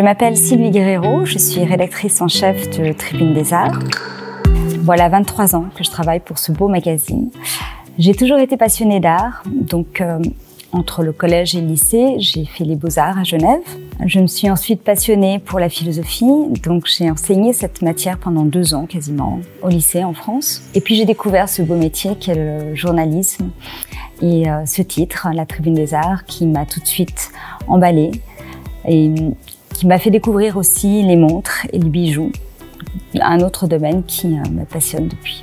Je m'appelle Sylvie Guerrero, je suis rédactrice en chef de Tribune des Arts. Voilà 23 ans que je travaille pour ce beau magazine. J'ai toujours été passionnée d'art, donc entre le collège et le lycée, j'ai fait les beaux-arts à Genève. Je me suis ensuite passionnée pour la philosophie, donc j'ai enseigné cette matière pendant 2 ans quasiment au lycée en France. Et puis j'ai découvert ce beau métier qu'est le journalisme et ce titre, la Tribune des Arts, qui m'a tout de suite emballée et qui m'a fait découvrir aussi les montres et les bijoux, un autre domaine qui me passionne depuis.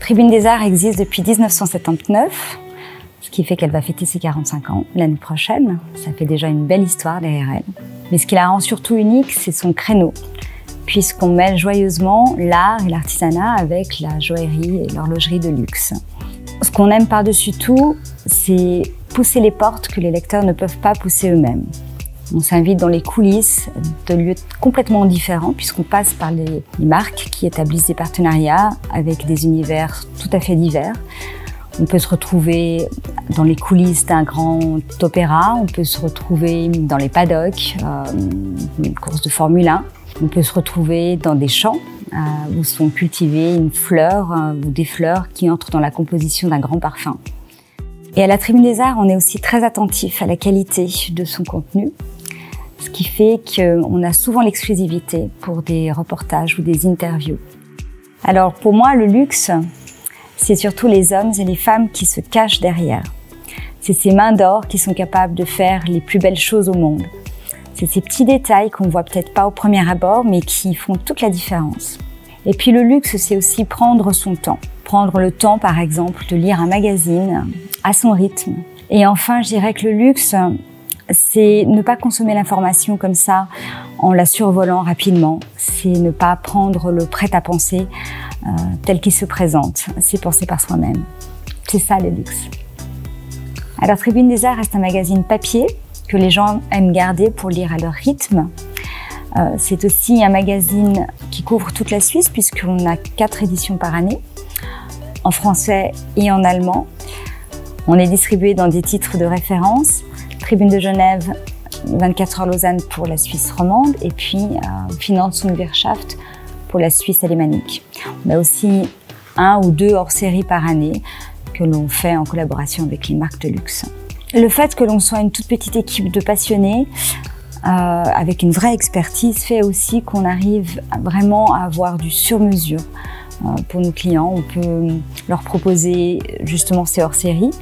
Tribune des Arts existe depuis 1979, ce qui fait qu'elle va fêter ses 45 ans l'année prochaine. Ça fait déjà une belle histoire derrière elle. Mais ce qui la rend surtout unique, c'est son créneau, puisqu'on mêle joyeusement l'art et l'artisanat avec la joaillerie et l'horlogerie de luxe. Ce qu'on aime par-dessus tout, c'est pousser les portes que les lecteurs ne peuvent pas pousser eux-mêmes. On s'invite dans les coulisses de lieux complètement différents puisqu'on passe par les marques qui établissent des partenariats avec des univers tout à fait divers. On peut se retrouver dans les coulisses d'un grand opéra, on peut se retrouver dans les paddocks, une course de Formule 1. On peut se retrouver dans des champs où sont cultivées une fleur ou des fleurs qui entrent dans la composition d'un grand parfum. Et à la Tribune des Arts, on est aussi très attentif à la qualité de son contenu, ce qui fait qu'on a souvent l'exclusivité pour des reportages ou des interviews. Alors pour moi, le luxe, c'est surtout les hommes et les femmes qui se cachent derrière. C'est ces mains d'or qui sont capables de faire les plus belles choses au monde. C'est ces petits détails qu'on voit peut-être pas au premier abord, mais qui font toute la différence. Et puis le luxe, c'est aussi prendre son temps. Prendre le temps, par exemple, de lire un magazine à son rythme. Et enfin, je dirais que le luxe, c'est ne pas consommer l'information comme ça en la survolant rapidement. C'est ne pas prendre le prêt-à-penser tel qu'il se présente. C'est penser par soi-même. C'est ça le luxe. Alors Tribune des Arts reste un magazine papier que les gens aiment garder pour lire à leur rythme. C'est aussi un magazine qui couvre toute la Suisse puisqu'on a 4 éditions par année, en français et en allemand. On est distribué dans des titres de référence, Tribune de Genève, 24 heures Lausanne pour la Suisse romande et puis Finanz und Wirtschaft pour la Suisse alémanique. On a aussi 1 ou 2 hors-série par année que l'on fait en collaboration avec les marques de luxe. Le fait que l'on soit une toute petite équipe de passionnés avec une vraie expertise fait aussi qu'on arrive vraiment à avoir du sur-mesure pour nos clients. On peut leur proposer justement ces hors-séries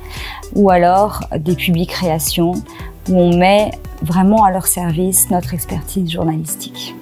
ou alors des publics-créations où on met vraiment à leur service notre expertise journalistique.